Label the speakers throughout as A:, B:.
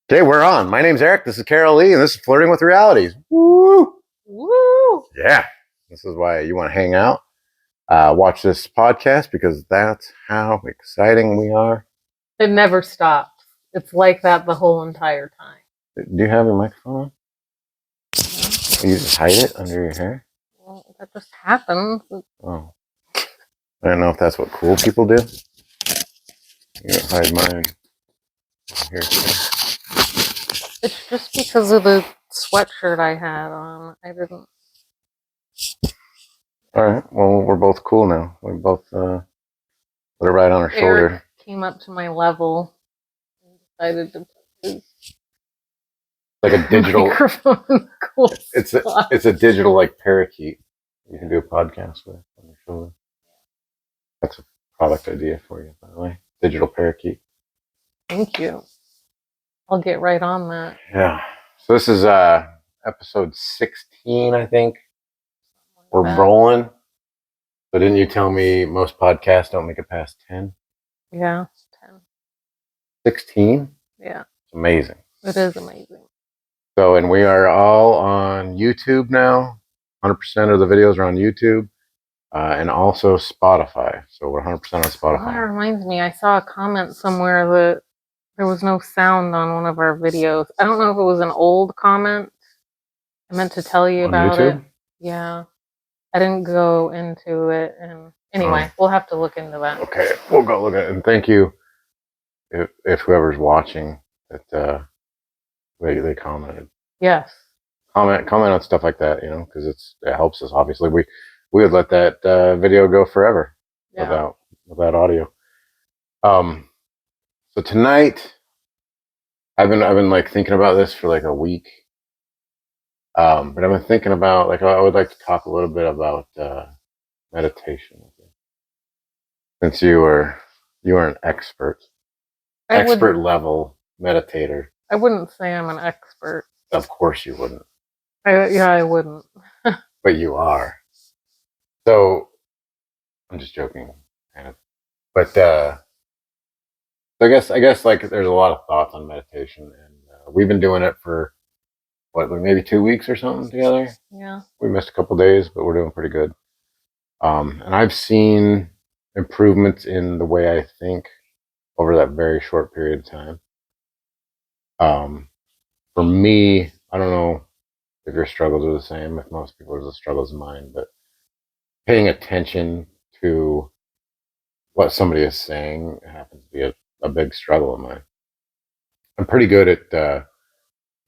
A: Okay, we're on. My name's Eric. This is Carol Lee, and this is Flirting with Realities. Woo!
B: Woo!
A: Yeah, this is why you want to hang out, watch this podcast, because that's how exciting we are.
B: It never stops. It's like that the whole entire time.
A: Do you have your microphone on? You just hide it under your hair?
B: Well, that just happens.
A: Oh. I don't know if that's what cool people do. You don't hide mine here.
B: It's just because of the sweatshirt I had on. I didn't.
A: All right. Well, we're both cool now. We both put it right on our
B: Eric
A: shoulder.
B: came up to my level and decided to put his
A: Like a digital
B: microphone. Cool.
A: It's a digital like parakeet. You can do a podcast with on your shoulder. That's a product idea for you, by the way. Digital parakeet.
B: Thank you. I'll get right on that.
A: Yeah. So this is episode 16, I think. We're rolling. So didn't you tell me most podcasts don't make it past 10?
B: Yeah, 10.
A: 16?
B: Yeah.
A: It's amazing.
B: It is amazing.
A: So, and we are all on YouTube now. 100% of the videos are on YouTube. And also Spotify. So we're 100% on Spotify.
B: Well, that reminds me, I saw a comment somewhere that there was no sound on one of our videos. I don't know if it was an old comment. I meant to tell you about it. Yeah. I didn't go into it. And anyway, we'll have to look into that.
A: Okay, we'll go look at it. And thank you if whoever's watching that they commented.
B: Yes.
A: Comment on stuff like that, because it helps us. Obviously, we would let that video go forever without audio. So tonight, I've been like thinking about this for like a week. But I've been thinking about, like, I would like to talk a little bit about meditation with you, since you are an expert level meditator.
B: I wouldn't say I'm an expert.
A: Of course you wouldn't.
B: I wouldn't.
A: But you are. So I'm just joking, kind of. But I guess like there's a lot of thoughts on meditation, and we've been doing it for what, like maybe 2 weeks or something together.
B: Yeah.
A: We missed a couple days, but we're doing pretty good. And I've seen improvements in the way I think over that very short period of time. For me, I don't know if your struggles are the same, if most people are the struggles of mine, but paying attention to what somebody is saying happens to be a big struggle of mine. I'm pretty good at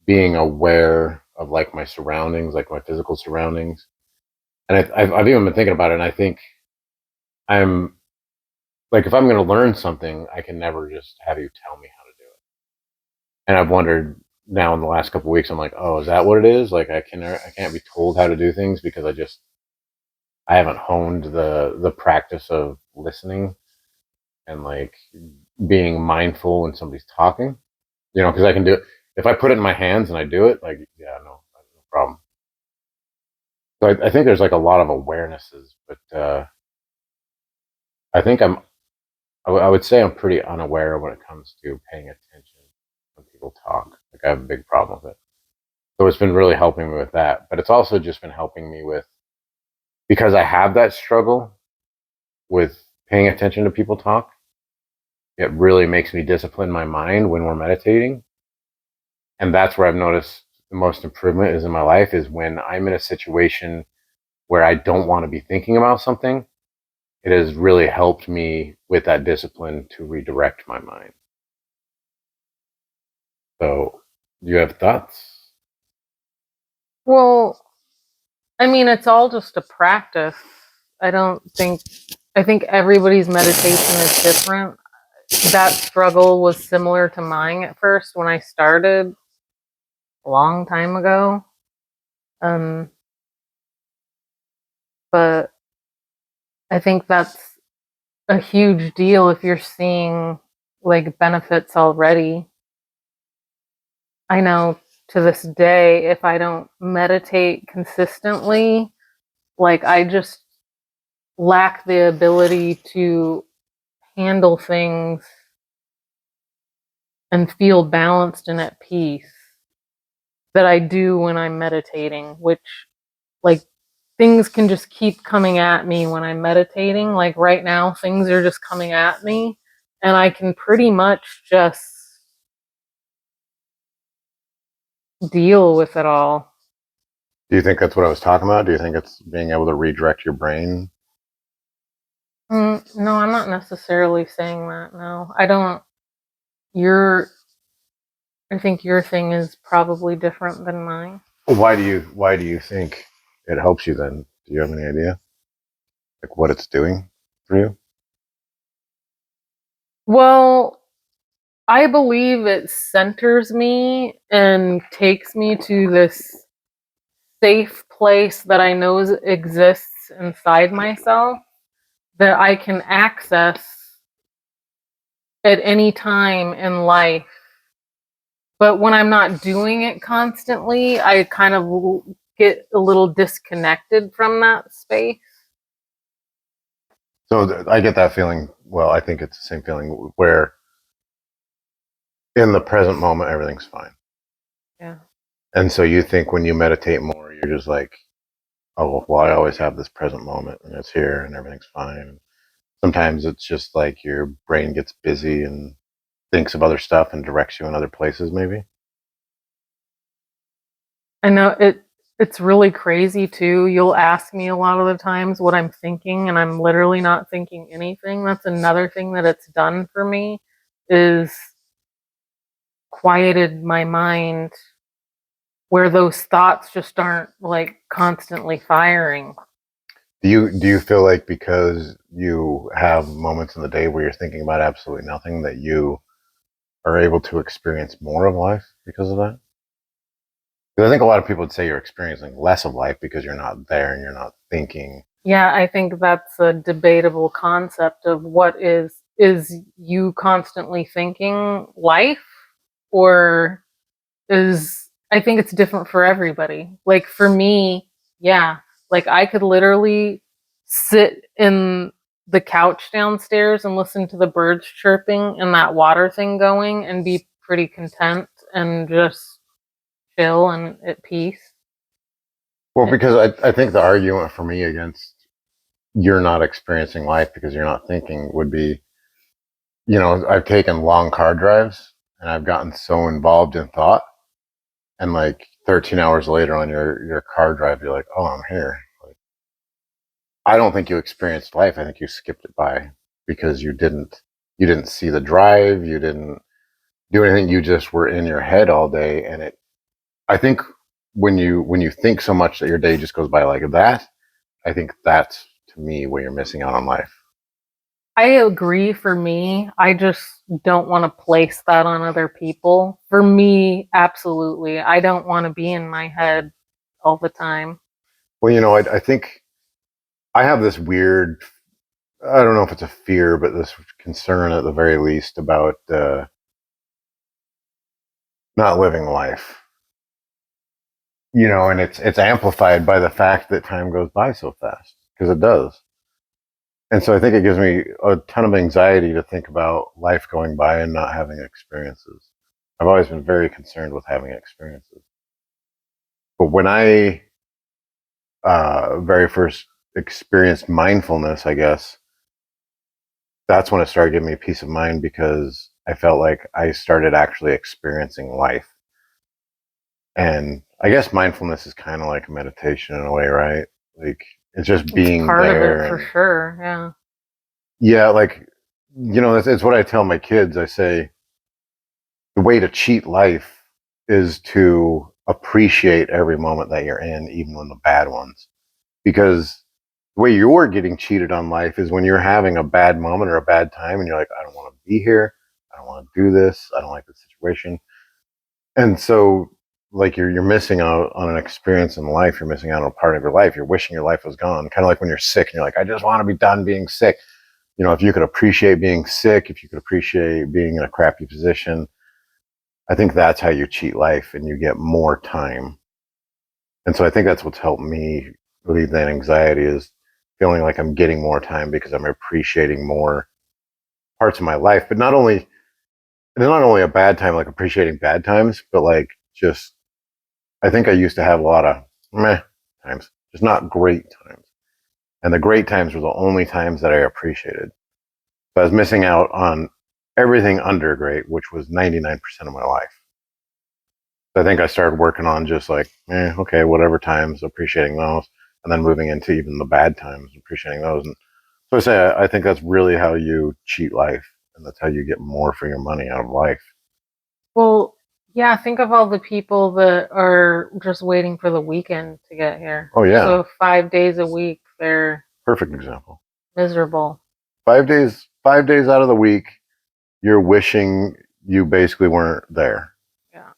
A: being aware of like my surroundings, like my physical surroundings. And I've even been thinking about it, and I think I'm like, if I'm going to learn something, I can never just have you tell me how to do it. And I've wondered now in the last couple of weeks, I'm like, oh, is that what it is? Like I can't be told how to do things because I haven't honed the practice of listening and like being mindful when somebody's talking, because I can do it. If I put it in my hands and I do it, like, yeah, no problem. So I think there's like a lot of awarenesses, but I think I would say I'm pretty unaware when it comes to paying attention when people talk. Like I have a big problem with it. So it's been really helping me with that. But it's also just been helping me with, because I have that struggle with paying attention to people talk, it really makes me discipline my mind when we're meditating. And that's where I've noticed the most improvement is in my life, is when I'm in a situation where I don't want to be thinking about something. It has really helped me with that discipline to redirect my mind. So, do you have thoughts?
B: Well, I mean, it's all just a practice. I think everybody's meditation is different. That struggle was similar to mine at first when I started a long time ago. But I think that's a huge deal if you're seeing like benefits already. I know to this day, if I don't meditate consistently, like I just lack the ability to handle things and feel balanced and at peace that I do when I'm meditating, which, like, things can just keep coming at me when I'm meditating. Like right now, things are just coming at me, and I can pretty much just deal with it all.
A: Do you think that's what I was talking about? Do you think it's being able to redirect your brain?
B: No, I'm not necessarily saying that. No, I don't. Your, I think your thing is probably different than mine.
A: Why do you think it helps you then? Do you have any idea? Like what it's doing for you?
B: Well, I believe it centers me and takes me to this safe place that I know exists inside myself that I can access at any time in life. But when I'm not doing it constantly, I kind of get a little disconnected from that space.
A: So I get that feeling. Well, I think it's the same feeling where in the present moment everything's fine.
B: Yeah.
A: And so you think when you meditate more, you're just like, oh, well, I always have this present moment and it's here and everything's fine. Sometimes it's just like your brain gets busy and thinks of other stuff and directs you in other places, maybe.
B: I know it's really crazy too. You'll ask me a lot of the times what I'm thinking, and I'm literally not thinking anything. That's another thing that it's done for me, is quieted my mind where those thoughts just aren't like constantly firing.
A: Do you feel like because you have moments in the day where you're thinking about absolutely nothing that you are able to experience more of life because of that? Because I think a lot of people would say you're experiencing less of life because you're not there and you're not thinking.
B: Yeah, I think that's a debatable concept of what is you constantly thinking life, or is, I think it's different for everybody. Like for me, yeah, like I could literally sit in the couch downstairs and listen to the birds chirping and that water thing going and be pretty content and just chill and at peace.
A: Well, because I think the argument for me against you're not experiencing life because you're not thinking would be, I've taken long car drives and I've gotten so involved in thought, and like 13 hours later on your car drive, you're like, oh, I'm here. Like, I don't think you experienced life. I think you skipped it by because you didn't see the drive, you didn't do anything. You just were in your head all day, and I think when you think so much that your day just goes by like that, I think that's to me where you're missing out on life.
B: I agree for me. I just don't want to place that on other people. For me, absolutely. I don't want to be in my head all the time.
A: Well, I think I have this weird, I don't know if it's a fear, but this concern at the very least about not living life. And it's amplified by the fact that time goes by so fast, because it does. And so I think it gives me a ton of anxiety to think about life going by and not having experiences. I've always been very concerned with having experiences. But when I very first experienced mindfulness, I guess, that's when it started giving me peace of mind because I felt like I started actually experiencing life. And I guess mindfulness is kind of like meditation in a way, right? Like it's just
B: It's
A: being
B: part of
A: there.
B: it for
A: And
B: sure. Yeah.
A: yeah, like, it's what I tell my kids. I say the way to cheat life is to appreciate every moment that you're in, even when the bad ones. Because the way you're getting cheated on life is when you're having a bad moment or a bad time and you're like, I don't want to be here. I don't want to do this. I don't like this situation. And so, like, you're missing out on an experience in life. You're missing out on a part of your life. You're wishing your life was gone. Kind of like when you're sick and you're like, I just want to be done being sick. If you could appreciate being sick, if you could appreciate being in a crappy position, I think that's how you cheat life and you get more time. And so I think that's what's helped me relieve that anxiety is feeling like I'm getting more time because I'm appreciating more parts of my life. But not only not only a bad time, like appreciating bad times, but like just, I think I used to have a lot of meh times, just not great times. And the great times were the only times that I appreciated. So I was missing out on everything under great, which was 99% of my life. So I think I started working on just like, okay, whatever times, appreciating those, and then moving into even the bad times, appreciating those. And so I say, I think that's really how you cheat life, and that's how you get more for your money out of life.
B: Well, yeah, think of all the people that are just waiting for the weekend to get here.
A: Oh yeah,
B: So 5 days a week, they're
A: perfect example.
B: miserable.
A: 5 days out of the week, you're wishing you basically weren't there.
B: Yeah.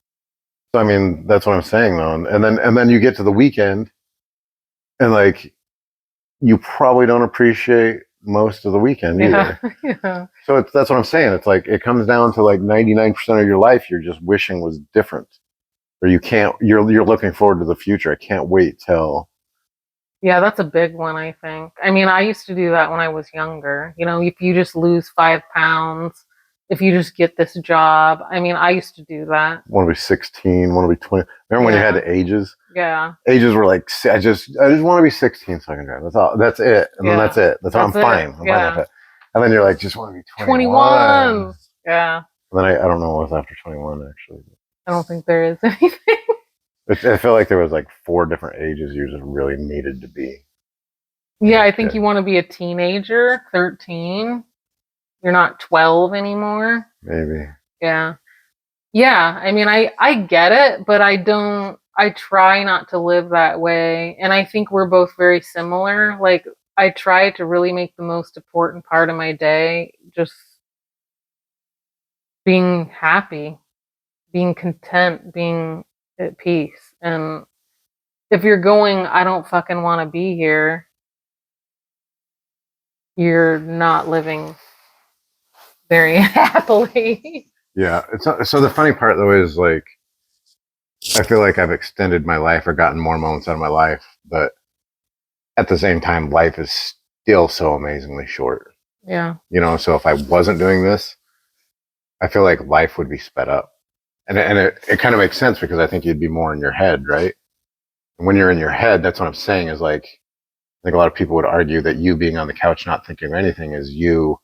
A: So I mean, that's what I'm saying though. And then you get to the weekend, and like you probably don't appreciate most of the weekend
B: Yeah.
A: either.
B: Yeah.
A: So that's what I'm saying. It's like it comes down to like 99% of your life you're just wishing was different, or you can't. You're looking forward to the future. I can't wait till.
B: Yeah, that's a big one, I think. I mean, I used to do that when I was younger. You know, if you just lose 5 pounds, if you just get this job. I mean, I used to do that.
A: Want to be 16? Want to be 20? Remember when you had the ages?
B: Yeah.
A: Ages were like I just want to be 16 so I can drive. That's all. That's it. And then that's it. That's I'm fine. I'm fine with it. And then you're like, just want to be 21.
B: Yeah.
A: And then I don't know what was after 21 actually.
B: I don't think there is anything.
A: I feel like there was like 4 different ages you just really needed to be.
B: Yeah, I think you want to be a teenager, 13. You're not 12 anymore.
A: Maybe.
B: Yeah. Yeah, I mean, I get it, but I try not to live that way. And I think we're both very similar. Like, I try to really make the most important part of my day just being happy, being content, being at peace. And if you're going, I don't fucking want to be here, you're not living very happily.
A: Yeah. It's not, so the funny part though is like I feel like I've extended my life or gotten more moments out of my life, but at the same time, life is still so amazingly short.
B: Yeah.
A: You know, so if I wasn't doing this, I feel like life would be sped up. And it kind of makes sense because I think you'd be more in your head, right? And when you're in your head, that's what I'm saying is like, I think a lot of people would argue that you being on the couch not thinking of anything is you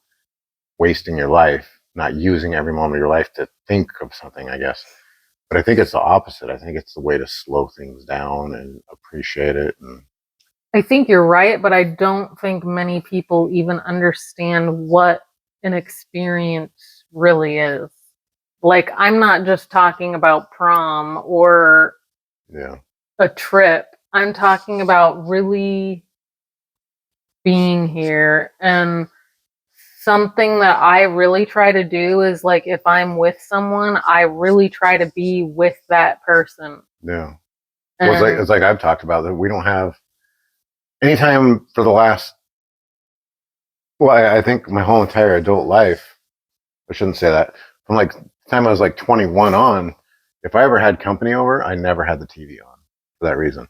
A: wasting your life, not using every moment of your life to think of something, I guess. But I think it's the opposite. I think it's the way to slow things down and appreciate it. And
B: I think you're right, but I don't think many people even understand what an experience really is. Like, I'm not just talking about prom or
A: yeah,
B: a trip. I'm talking about really being here. And something that I really try to do is like, if I'm with someone, I really try to be with that person.
A: yeah. Well, it's like I've talked about that we don't have anytime for the last, well, I think my whole entire adult life, I shouldn't say that, from like the time I was like 21 on, if I ever had company over, I never had the TV on for that reason.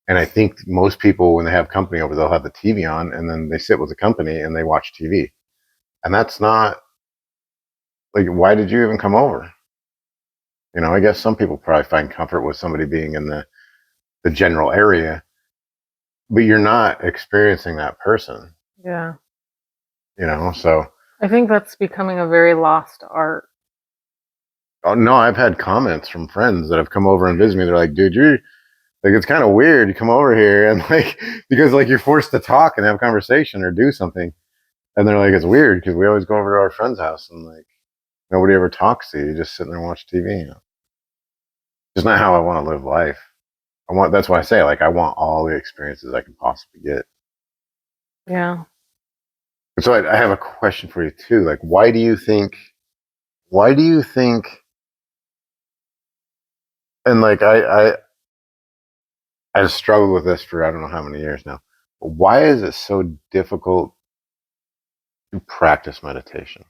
A: And I think most people, when they have company over, they'll have the TV on and then they sit with the company and they watch TV. And that's not like, why did you even come over? You know, I guess some people probably find comfort with somebody being in the general area, but you're not experiencing that person.
B: Yeah.
A: You know, so
B: I think that's becoming a very lost art.
A: oh no, I've had comments from friends that have come over and visit me. They're like, dude, you're like, it's kind of weird you come over here and like, because like you're forced to talk and have conversation or do something. And they're like, it's weird because we always go over to our friend's house and like nobody ever talks to you. You just sit there and watch TV. You know? It's not how I want to live life. That's why I say like, I want all the experiences I can possibly get.
B: Yeah.
A: So I have a question for you too. Like, why do you think, and like, I've struggled with this for I don't know how many years now. But why is it so difficult to practice meditation?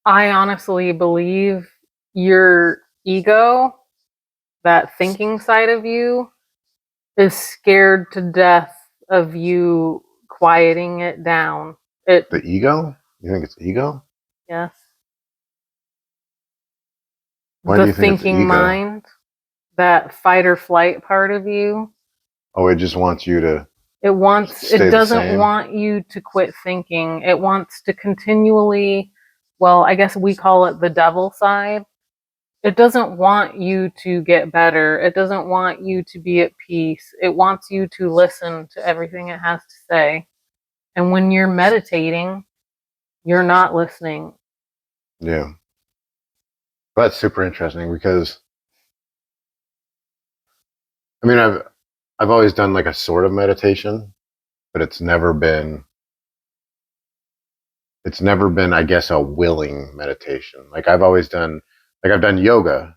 B: I honestly believe your ego, that thinking side of you, is scared to death of you quieting it down.
A: The ego? You think it's ego?
B: Yes.
A: Why do
B: The
A: you think it's
B: thinking
A: ego?
B: mind, that fight or flight part of you,
A: Oh, it just wants you to
B: it
A: stay the
B: doesn't
A: same.
B: want you to quit thinking. It wants to continually, well, I guess we call it the devil side. It doesn't want you to get better. It doesn't want you to be at peace. It wants you to listen to everything it has to say. And when you're meditating, you're not listening.
A: Yeah. That's super interesting because I mean I've always done like a sort of meditation, but it's never been, I guess, a willing meditation. Like I've done yoga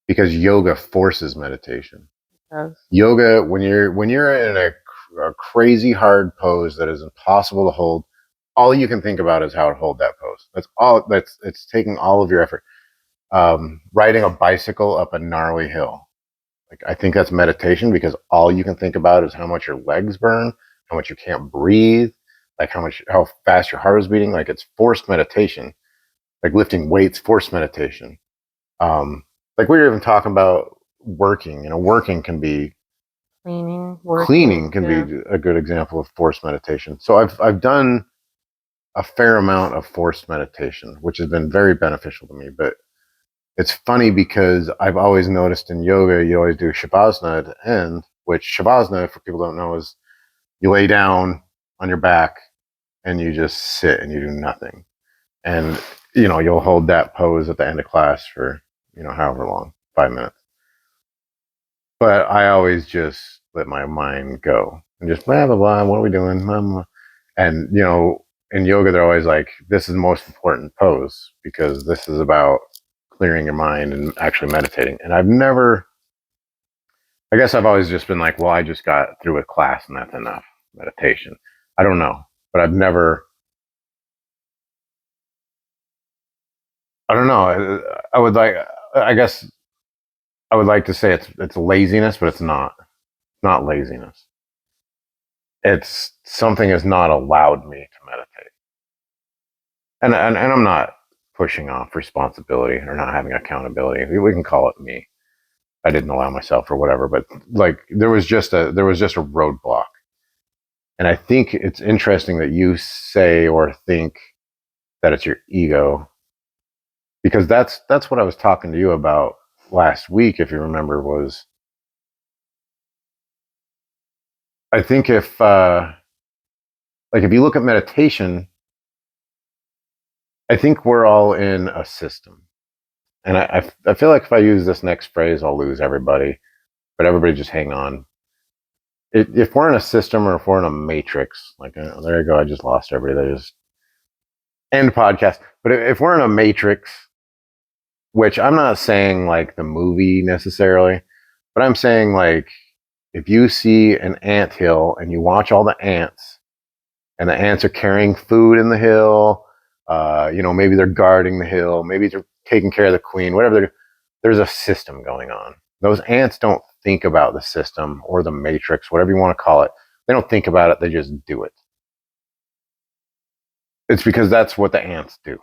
A: because yoga forces meditation.
B: Because,
A: Yoga, when you're in a crazy hard pose that is impossible to hold, all you can think about is how to hold that pose. That's all. That's it's taking all of your effort. Riding a bicycle up a gnarly hill. Like I think that's meditation because all you can think about is how much your legs burn, how much you can't breathe, like how fast your heart is beating. Like it's forced meditation. Like lifting weights, forced meditation. Um, like we were even talking about working. You know, working can be cleaning can
B: yeah.
A: be a good example of forced meditation. So I've done a fair amount of forced meditation, which has been very beneficial to me. But it's funny because I've always noticed in yoga, you always do shavasana at the end, which shavasana, for people who don't know, is you lay down on your back and you just sit and you do nothing. And, you know, you'll hold that pose at the end of class for, you know, however long, 5 minutes. But I always just let my mind go and just blah, blah, blah. What are we doing? Blah, blah. And, you know, in yoga, they're always like, this is the most important pose because this is about clearing your mind and actually meditating. And I guess I've always just been like, well, I just got through with class and that's enough meditation. I don't know, but I don't know. I would like, I guess I would like to say it's laziness, but it's not. It's not laziness. It's something has not allowed me to meditate. And I'm not pushing off responsibility or not having accountability. We can call it me. I didn't allow myself or whatever, but like there was just a roadblock. And I think it's interesting that you say or think that it's your ego because that's what I was talking to you about last week, if you remember, was I think if like if you look at meditation, I think we're all in a system. And I feel like if I use this next phrase, I'll lose everybody. But everybody just hang on. If we're in a system or if we're in a matrix, like there you go, I just lost everybody. They just end podcast. But if we're in a matrix, which I'm not saying like the movie necessarily, but I'm saying like if you see an ant hill and you watch all the ants and the ants are carrying food in the hill, you know, maybe they're guarding the hill, maybe they're taking care of the queen, whatever. There's a system going on. Those ants don't think about the system or the matrix, whatever you want to call it. They don't think about it. They just do it. It's because that's what the ants do.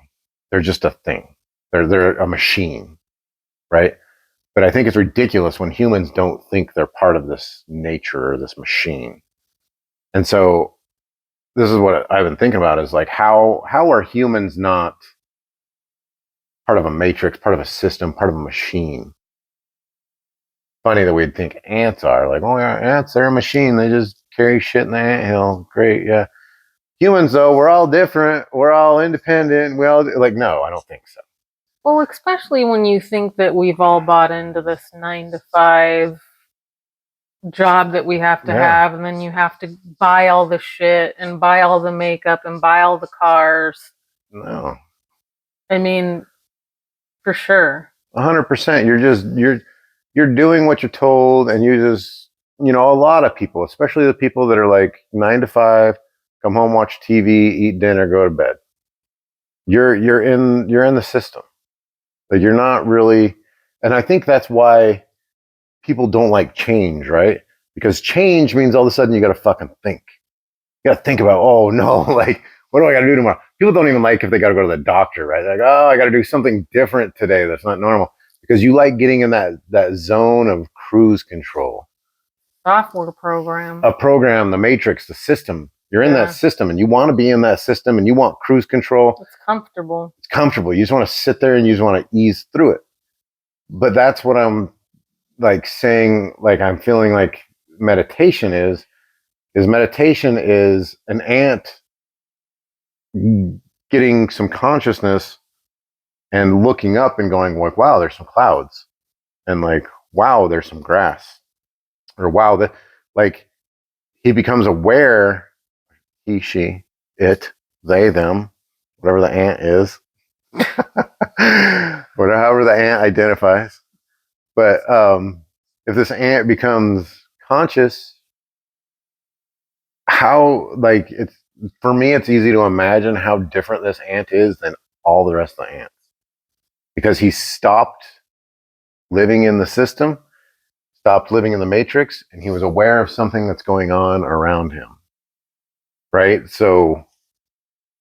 A: They're just a thing. They're a machine, right? But I think it's ridiculous when humans don't think they're part of this nature or this machine. And so this is what I've been thinking about is like how are humans not part of a matrix, part of a system, part of a machine? Funny that we'd think ants are like, oh yeah, ants, they're a machine. They just carry shit in the anthill. Great, yeah. Humans though, we're all different. We're all independent. We all like no, I don't think so.
B: Well, especially when you think that we've all bought into this 9 to 5 job that we have to
A: Yeah.
B: have, and then you have to buy all the shit and buy all the makeup and buy all the cars.
A: No.
B: I mean, for sure.
A: 100%. You're doing what you're told, and you just a lot of people, especially the people that are like 9 to 5, come home, watch TV, eat dinner, go to bed. You're in the system. Like you're not really, and I think that's why people don't like change, right? Because change means all of a sudden you got to fucking think. You got to think about, oh no, like What do I got to do tomorrow? People don't even like if they got to go to the doctor, right? They're like, oh, I got to do something different today that's not normal, because you like getting in that zone of cruise control.
B: Software program.
A: A program, the matrix, the system. You're in that system, and you want to be in that system, and you want cruise control.
B: It's comfortable.
A: It's comfortable. You just want to sit there and you just want to ease through it. But that's what I'm like saying. Like I'm feeling like meditation is meditation is an ant getting some consciousness and looking up and going like, wow, there's some clouds, and like, wow, there's some grass, or wow, that, like, he becomes aware, he, she, it, they, them, whatever the ant is, or however the ant identifies. But if this ant becomes conscious, how, like, it's, for me, it's easy to imagine how different this ant is than all the rest of the ants, because he stopped living in the system, stopped living in the matrix, and he was aware of something that's going on around him. Right? So,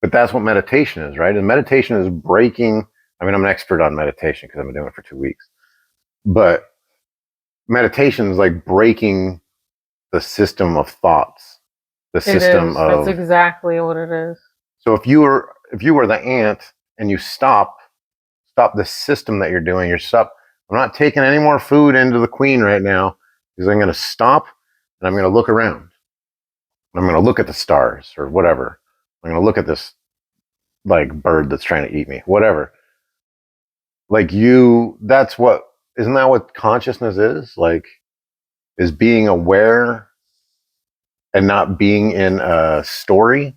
A: but that's what meditation is, right? And meditation is breaking. I mean, I'm an expert on meditation because I've been doing it for 2 weeks. But meditation is like breaking the system of thoughts, the system of.
B: That's exactly what it is.
A: So if you were the ant and you stop the system that you're doing, I'm not taking any more food into the queen right now, because I'm going to stop and I'm going to look around. I'm going to look at the stars or whatever. I'm going to look at this like bird that's trying to eat me, whatever. Like isn't that what consciousness is? Like, is being aware and not being in a story.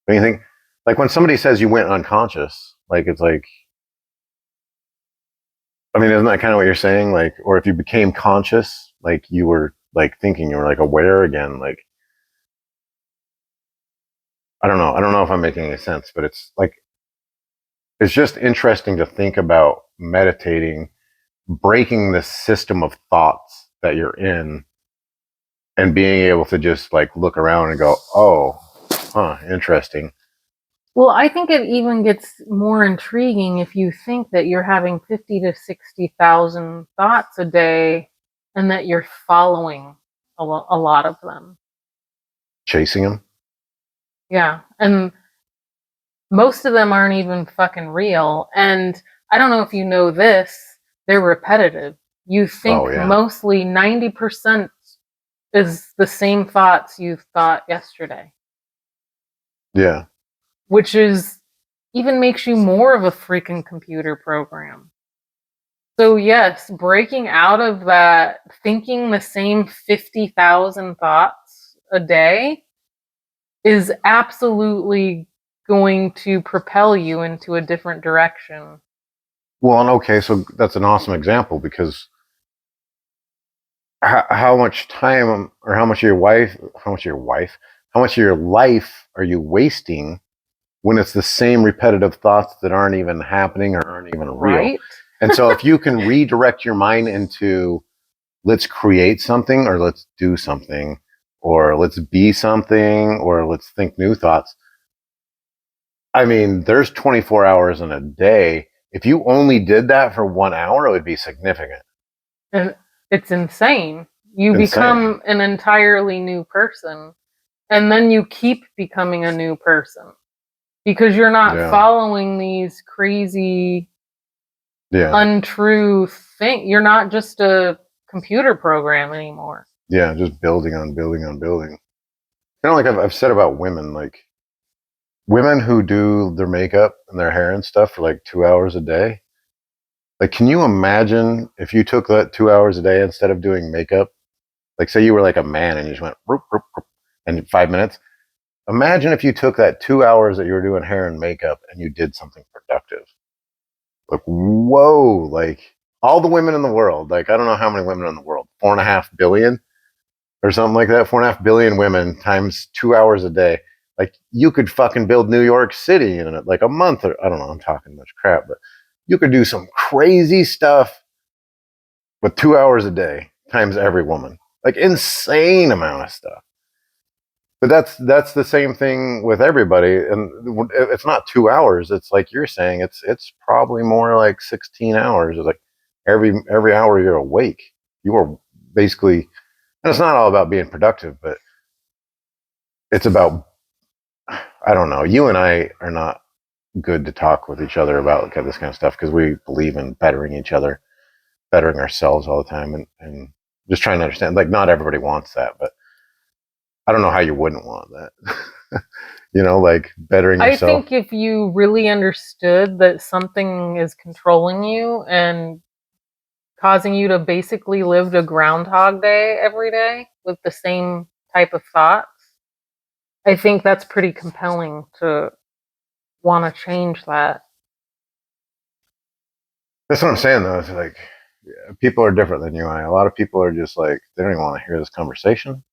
A: Anything like when somebody says you went unconscious, like, it's like, I mean, isn't that kind of what you're saying? Like, or if you became conscious, like you were like thinking, you were like aware again, like, I don't know if I'm making any sense, but it's like, it's just interesting to think about meditating, breaking the system of thoughts that you're in, and being able to just like look around and go, oh, interesting.
B: Well, I think it even gets more intriguing if you think that you're having 50 to 60,000 thoughts a day and that you're following a lot of them.
A: Chasing them?
B: Yeah. And most of them aren't even fucking real. And I don't know if you know this, they're repetitive. You think mostly 90% is the same thoughts you thought yesterday.
A: Yeah.
B: Which is even makes you more of a freaking computer program. So yes, breaking out of that thinking the same 50,000 thoughts a day is absolutely going to propel you into a different direction.
A: Well, and okay, so that's an awesome example, because how much time or how much of your life are you wasting when it's the same repetitive thoughts that aren't even happening or aren't even real?
B: Right?
A: And so if you can redirect your mind into, let's create something, or let's do something, or let's be something, or let's think new thoughts. I mean, there's 24 hours in a day. If you only did that for 1 hour, it would be significant.
B: And it's insane. You become an entirely new person, and then you keep becoming a new person because you're not following these crazy, untrue things. You're not just a computer program anymore.
A: Yeah, just building on building on building. Kind of like I've said about women, like women who do their makeup and their hair and stuff for like 2 hours a day. Like, can you imagine if you took that 2 hours a day instead of doing makeup? Like, say you were like a man and you just went roop, roop, roop, and 5 minutes. Imagine if you took that 2 hours that you were doing hair and makeup and you did something productive. Like, whoa, like all the women in the world, like, I don't know how many women in the world, 4.5 billion or something like that, 4.5 billion women times 2 hours a day. Like, you could fucking build New York City in like a month, or I don't know, I'm talking much crap, but you could do some crazy stuff with 2 hours a day times every woman. Like, insane amount of stuff. But that's the same thing with everybody, and it's not 2 hours. It's like you're saying, it's probably more like 16 hours. It's like every hour you're awake, you are basically. And it's not all about being productive, but it's about, I don't know. You and I are not good to talk with each other about this kind of stuff because we believe in bettering each other, bettering ourselves all the time, and just trying to understand. Like, not everybody wants that, but I don't know how you wouldn't want that. Like bettering
B: I
A: yourself.
B: think if you really understood that something is controlling you and causing you to basically live a Groundhog Day every day with the same type of thoughts, I think that's pretty compelling to want to change that.
A: That's what I'm saying, though. It's like, people are different than you and I. A lot of people are just like, they don't even want to hear this conversation.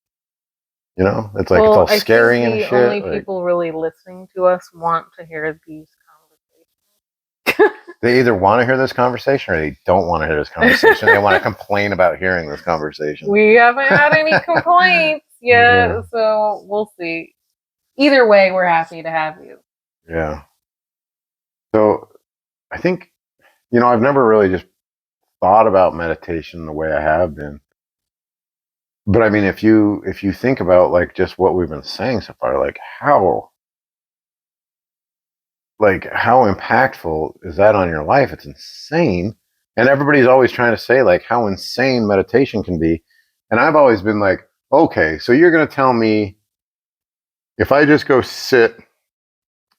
A: It's like, it's all
B: I think
A: scary and
B: the
A: shit.
B: only
A: Like,
B: people really listening to us want to hear these
A: they either want to hear this conversation or they don't want to hear this conversation. They want to complain about hearing this conversation.
B: We haven't had any complaints yet,
A: Yeah.
B: so we'll see. Either way, we're happy to have you.
A: Yeah. So I think, I've never really just thought about meditation the way I have been. But I mean, if you think about like just what we've been saying so far, how impactful is that on your life? It's insane. And everybody's always trying to say like how insane meditation can be. And I've always been like, okay, so you're going to tell me if I just go sit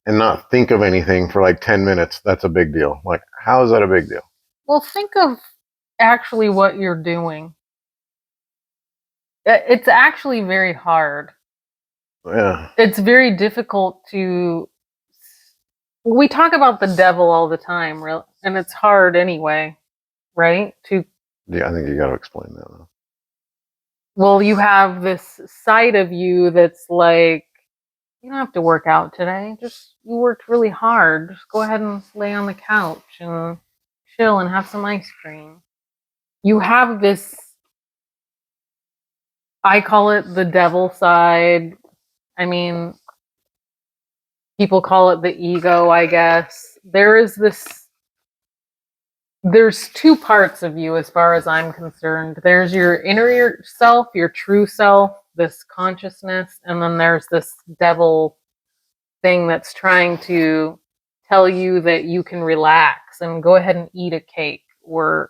A: and not think of anything for like 10 minutes, that's a big deal. Like, how is that a big deal?
B: Well, think of actually what you're doing. It's actually very hard.
A: Yeah.
B: It's very difficult to. We talk about the devil all the time, and it's hard anyway, right?
A: Yeah, I think you got to explain that though.
B: Well, you have this side of you that's like, you don't have to work out today. Just you worked really hard. Just go ahead and lay on the couch and chill and have some ice cream. You have this, I call it the devil side. I mean, people call it the ego, I guess. There's two parts of you as far as I'm concerned. There's your inner self, your true self, this consciousness, and then there's this devil thing that's trying to tell you that you can relax and go ahead and eat a cake or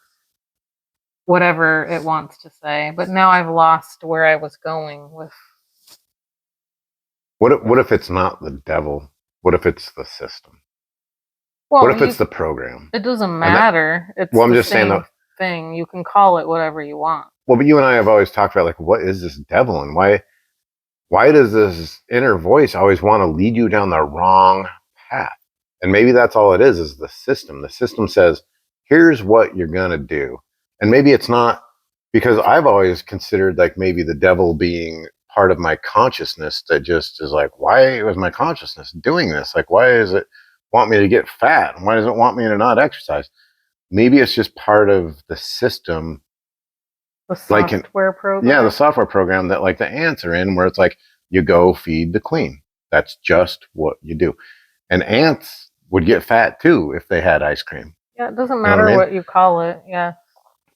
B: whatever it wants to say. But now I've lost where I was going with.
A: What if it's not the devil? What if it's the system?
B: Well,
A: what if it's the program?
B: It doesn't matter.
A: I'm just saying the
B: thing. You can call it whatever you want.
A: Well, but you and I have always talked about like, what is this devil, and why does this inner voice always want to lead you down the wrong path? And maybe that's all it is the system. The system says, here's what you're going to do. And maybe it's not, because I've always considered like maybe the devil being part of my consciousness that just is like, why was my consciousness doing this? Like, why does it want me to get fat? Why does it want me to not exercise? Maybe it's just part of the system.
B: The software program?
A: Yeah, the software program that like the ants are in, where it's like, you go feed the queen. That's just what you do. And ants would get fat too if they had ice cream.
B: Yeah, it doesn't matter what you call it. Yeah.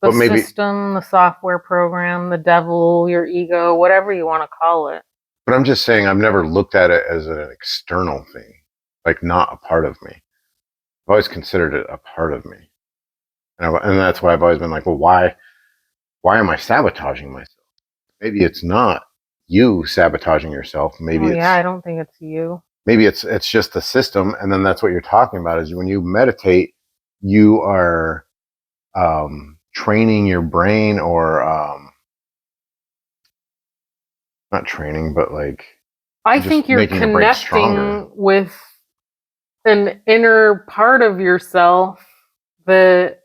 B: The system, the software program, the devil, your ego, whatever you want to call it.
A: But I'm just saying, I've never looked at it as an external thing, like not a part of me. I've always considered it a part of me. And that's why I've always been like, well, why am I sabotaging myself? Maybe it's not you sabotaging yourself. Maybe
B: I don't think it's you.
A: Maybe it's just the system. And then that's what you're talking about, is when you meditate, you are training your brain, or not training, but like,
B: I think you're connecting with an inner part of yourself that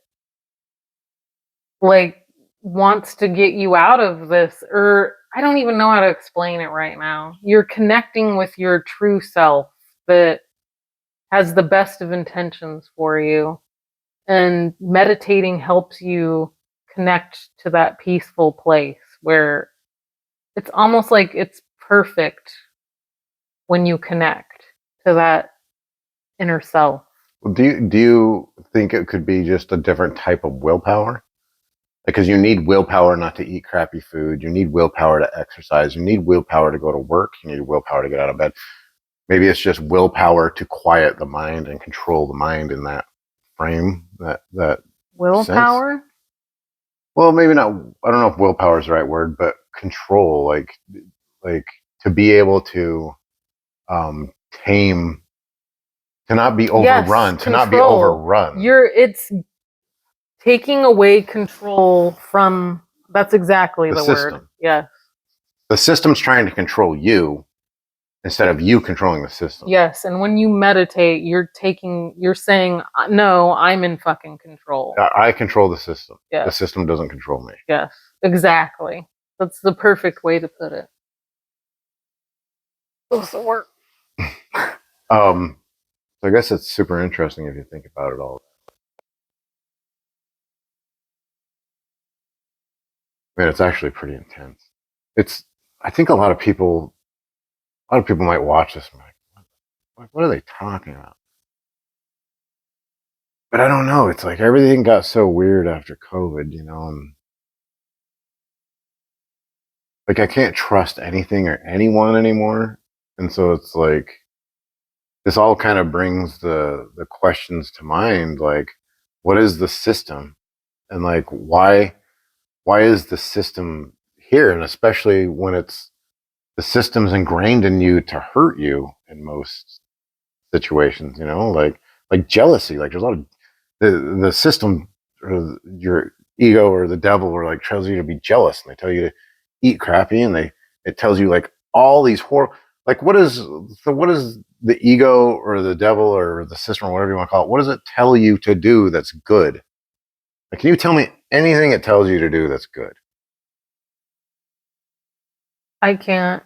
B: like wants to get you out of this, or I don't even know how to explain it right now. You're connecting with your true self that has the best of intentions for you, and meditating helps you connect to that peaceful place where it's almost like it's perfect when you connect to that inner self.
A: Do you think it could be just a different type of willpower? Because you need willpower not to eat crappy food. You need willpower to exercise. You need willpower to go to work. You need willpower to get out of bed. Maybe it's just willpower to quiet the mind and control the mind in that frame, that
B: Willpower?
A: sense. Well, maybe not. I don't know if willpower is the right word, but control, like to be able to tame, to not be overrun,
B: Yes,
A: to not be
B: control.
A: overrun.
B: It's taking away control from, that's exactly the
A: system.
B: word. Yes.
A: The system's trying to control you instead of you controlling the system.
B: Yes, and when you meditate, you're saying, no, I'm in fucking control.
A: I control the system.
B: Yes.
A: The system doesn't control me.
B: Yes, exactly. That's the perfect way to put it. Those work.
A: So I guess it's super interesting if you think about it all. I mean, it's actually pretty intense. I think a lot of people might watch this and be like, what are they talking about? But I don't know. It's like everything got so weird after COVID, and like I can't trust anything or anyone anymore. And so it's like this all kind of brings the questions to mind, like what is the system? And like why is the system here? And especially when the system's ingrained in you to hurt you in most situations, like jealousy. Like there's a lot of the system or your ego or the devil or like tells you to be jealous, and they tell you to eat crappy, and it tells you like all these like what is the ego or the devil or the system or whatever you want to call it, what does it tell you to do that's good? Like, can you tell me anything it tells you to do that's good?
B: I can't.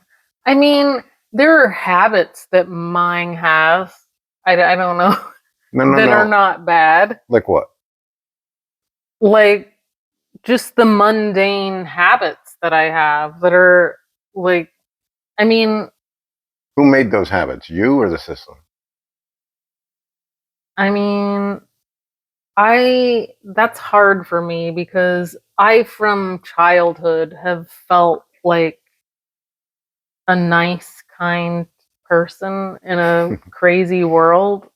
B: I mean, there are habits that mine has. I don't know.
A: No,
B: that
A: no.
B: Are not bad.
A: Like what?
B: Like just the mundane habits that I have that are like, I mean,
A: who made those habits, you or the system?
B: I mean, that's hard for me because I from childhood have felt like a nice, kind person in a crazy world.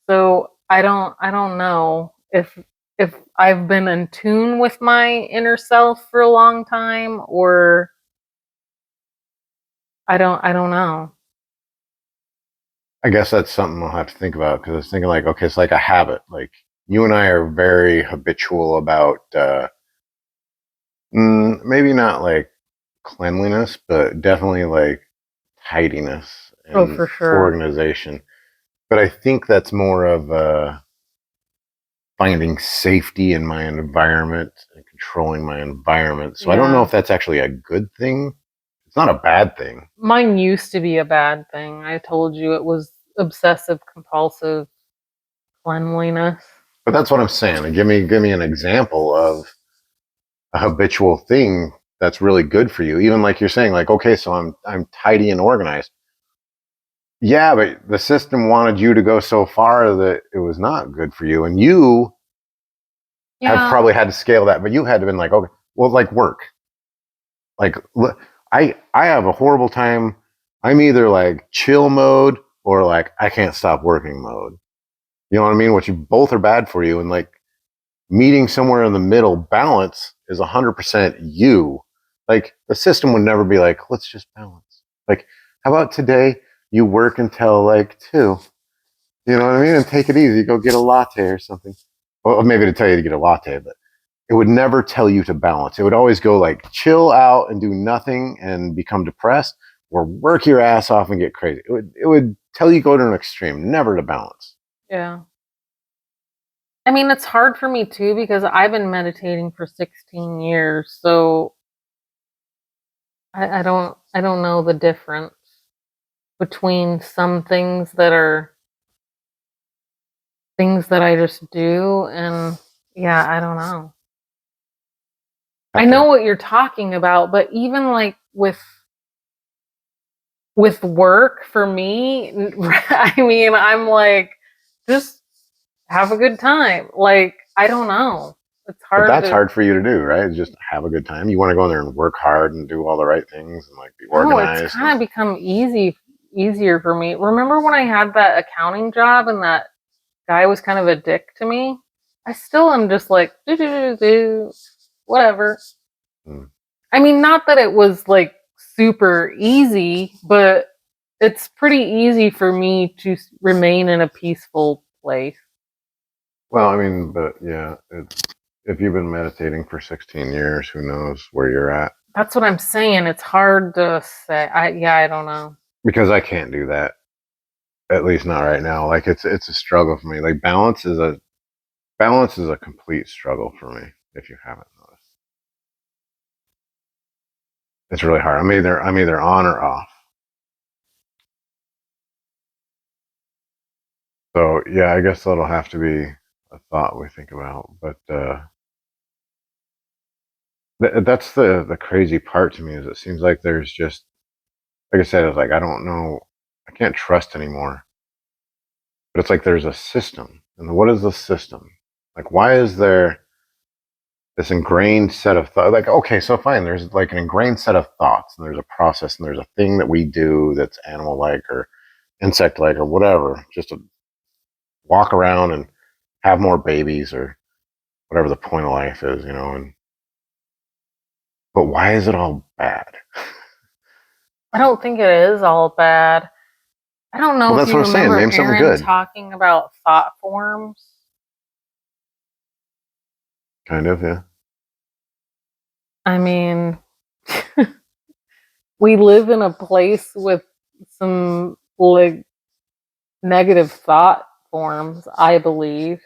B: So I don't know if I've been in tune with my inner self for a long time, or I don't know.
A: I guess that's something I'll have to think about, because I was thinking like, okay, it's like a habit. Like you and I are very habitual about maybe not like cleanliness, but definitely like tidiness and
B: For sure.
A: organization. But I think that's more of finding safety in my environment and controlling my environment. So I don't know if that's actually a good thing. It's not a bad thing.
B: Mine used to be a bad thing. I told you it was obsessive compulsive cleanliness.
A: But that's what I'm saying. Like, give me an example of a habitual thing that's really good for you. Even like you're saying, like, okay, so I'm tidy and organized. Yeah, but the system wanted you to go so far that it was not good for you, and you have probably had to scale that. But you had to been like, okay, well, like work. Like I have a horrible time. I'm either like chill mode or like I can't stop working mode. You know what I mean? Which both are bad for you, and like meeting somewhere in the middle balance is 100% you. Like the system would never be like, let's just balance. Like, how about today you work until like 2? You know what I mean? And take it easy. Go get a latte or something. Well, maybe to tell you to get a latte, but it would never tell you to balance. It would always go like chill out and do nothing and become depressed, or work your ass off and get crazy. It would tell you go to an extreme, never to balance.
B: Yeah. I mean, it's hard for me too because I've been meditating for 16 years, so I don't know the difference between some things that are things that I just do, and yeah, I don't know. I know what you're talking about, but even like with with work for me, I mean, I'm like, just have a good time. Like, I don't know. It's
A: But
B: hard
A: that's
B: to.
A: hard for you to do, right? Just have a good time. You want to go in there and work hard and do all the right things and like be
B: No, it's
A: organized.
B: kind
A: And
B: of become easier for me. Remember when I had that accounting job and that guy was kind of a dick to me? I still am just like, do, do, do, do, whatever.
A: mm.
B: I mean, not that it was like super easy, but it's pretty easy for me to remain in a peaceful place.
A: Well, I mean, but yeah, if you've been meditating for 16 years, who knows where you're at?
B: That's what I'm saying. It's hard to say. I don't know.
A: Because I can't do that. At least not right now. Like it's a struggle for me. Like balance is a complete struggle for me. If you haven't noticed, it's really hard. I'm either on or off. So yeah, I guess that'll have to be a thought we think about. But that's the crazy part to me is it seems like there's just like I said, it's like I don't know, I can't trust anymore. But it's like there's a system, and what is the system? Like why is there this ingrained set of thoughts? Like okay, so fine, there's like an ingrained set of thoughts, and there's a process, and there's a thing that we do that's animal like or insect like or whatever, just to walk around and have more babies or whatever the point of life is, and but why is it all bad?
B: I don't think it is all bad. I don't know
A: Well,
B: if
A: that's
B: you
A: what I'm saying.
B: remember
A: Name something
B: Aaron
A: good.
B: talking about thought forms.
A: Kind of, yeah.
B: I mean, we live in a place with some like negative thought forms, I believe.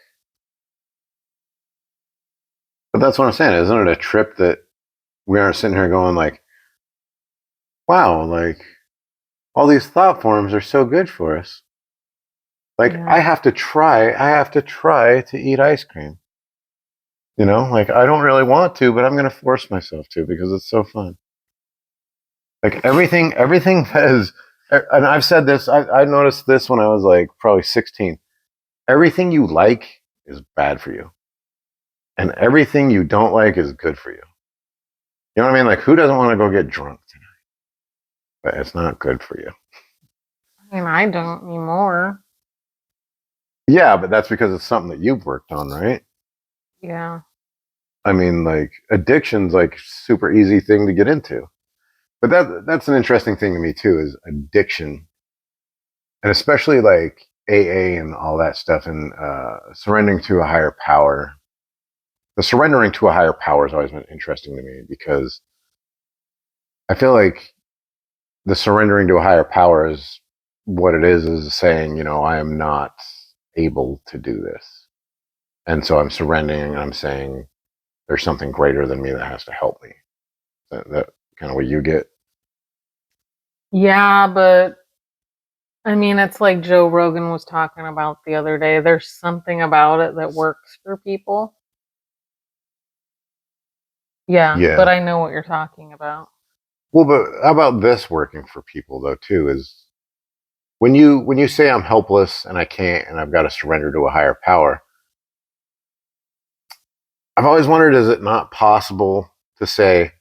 A: But that's what I'm saying. Isn't it a trip that we aren't sitting here going like, wow, like all these thought forms are so good for us. Like
B: Yeah.
A: I have to try to eat ice cream. Like I don't really want to, but I'm going to force myself to because it's so fun. Like everything says, and I've said this, I noticed this when I was like probably 16. Everything you like is bad for you, and everything you don't like is good for you. You know what I mean? Like who doesn't want to go get drunk tonight? But it's not good for you.
B: I mean, I don't anymore.
A: Yeah, but that's because it's something that you've worked on, right?
B: Yeah.
A: I mean, like addiction's like super easy thing to get into. But that's an interesting thing to me too, is addiction. And especially like AA and all that stuff and surrendering to a higher power. The surrendering to a higher power has always been interesting to me because I feel like the surrendering to a higher power is what it is saying, I am not able to do this. And so I'm surrendering and I'm saying there's something greater than me that has to help me. That kind of what you get.
B: Yeah, but I mean, it's like Joe Rogan was talking about the other day. There's something about it that works for people. Yeah, but
A: Yeah.
B: I know what you're talking about.
A: Well, but how about this working for people though too? Is when you say I'm helpless and I can't and I've got to surrender to a higher power. I've always wondered, is it not possible to say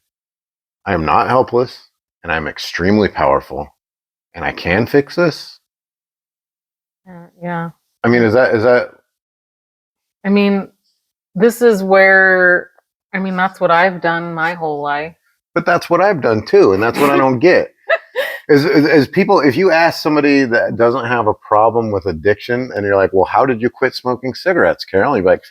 A: I am not helpless and I'm extremely powerful and I can fix this?
B: Yeah.
A: I mean, is that?
B: I mean, this is where, I mean, that's what I've done my whole life.
A: But that's what I've done too, and that's what I don't get. Is people, if you ask somebody that doesn't have a problem with addiction and you're like, well, how did you quit smoking cigarettes, Carol? You're like,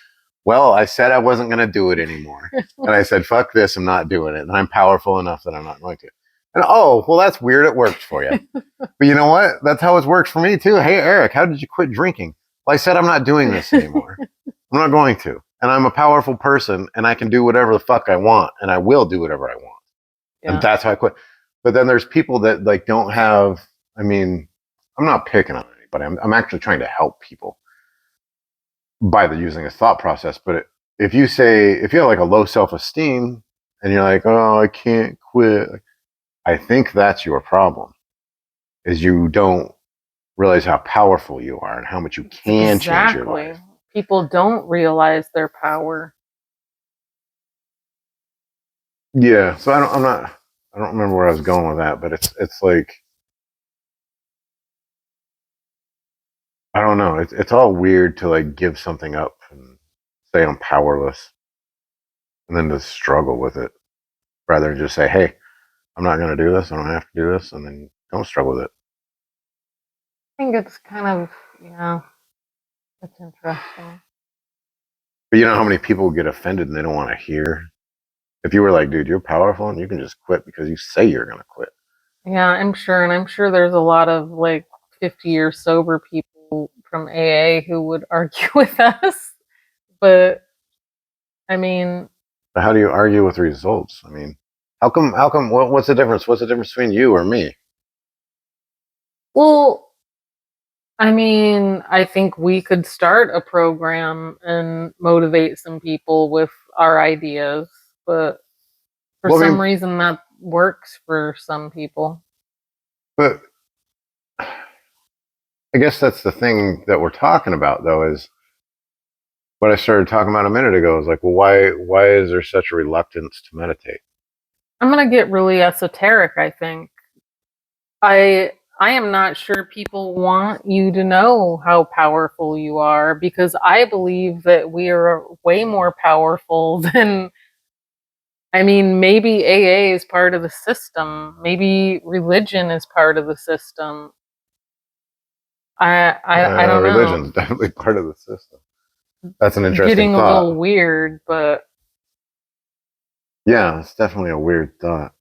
A: well, I said I wasn't going to do it anymore. And I said, fuck this, I'm not doing it. And I'm powerful enough that I'm not going to. And oh, well, that's weird. It worked for you. But you know what? That's how it works for me too. Hey, Eric, how did you quit drinking? Well, I said, I'm not doing this anymore. I'm not going to. And I'm a powerful person and I can do whatever the fuck I want. And I will do whatever I want. And
B: Yeah.
A: that's how I quit. But then there's people that like don't have, I mean, I'm not picking on anybody. I'm actually trying to help people by using a thought process. But if you have like a low self-esteem and you're like, oh, I can't quit, I think that's your problem. is you don't realize how powerful you are and how much you can change your life.
B: People don't realize their power.
A: Yeah, so I don't remember where I was going with that, but it's like, I don't know. It's all weird to like give something up and say I'm powerless, and then to struggle with it, rather than just say, "Hey, I'm not going to do this. I don't have to do this," and then don't struggle with it.
B: I think it's kind of, yeah, it's interesting.
A: But you know how many people get offended and they don't want to hear. If you were like, "Dude, you're powerful and you can just quit because you say you're going to quit."
B: Yeah, I'm sure, and I'm sure there's a lot of like 50-year sober people from AA who would argue with us. But I mean,
A: But how do you argue with results? I mean, how come? What's the difference? What's the difference between you or me?
B: well, I mean, I think we could start a program and motivate some people with our ideas, but for
A: Well, I
B: some
A: mean,
B: reason that works for some people.
A: but I guess that's the thing that we're talking about, though, is what I started talking about a minute ago. Is like, well, why is there such a reluctance to meditate?
B: I'm going to get really esoteric, I think. I am not sure people want you to know how powerful you are because I believe that we are way more powerful than, I mean, maybe AA is part of the system. Maybe religion is part of the system. I don't know.
A: Religion's definitely part of the system. That's an interesting
B: Getting a little
A: thought.
B: weird, but
A: Yeah, it's definitely a weird thought.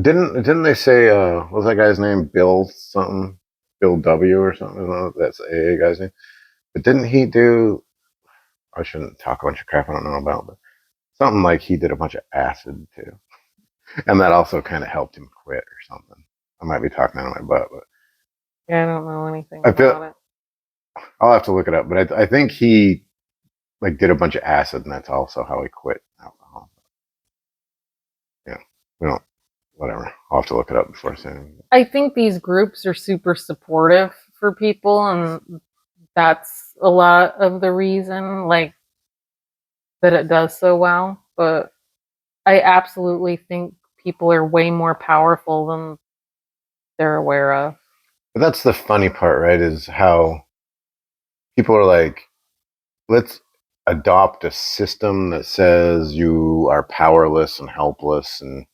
A: Didn't they say what was that guy's name? Bill something, Bill W or something? I don't know if that's AA guy's name. But didn't he do? I shouldn't talk a bunch of crap I don't know about, but something like he did a bunch of acid too, and that also kind of helped him quit or something. I might be talking out of my butt, but
B: yeah, I don't know anything
A: I
B: about
A: feel
B: it.
A: I'll have to look it up. But I think he like did a bunch of acid, and that's also how he quit alcohol. Yeah, we don't. Whatever. I'll have to look it up before I say anything.
B: I think these groups are super supportive for people, and that's a lot of the reason, like, that it does so well. But I absolutely think people are way more powerful than they're aware of.
A: But that's the funny part, right? Is how people are like, let's adopt a system that says you are powerless and helpless, and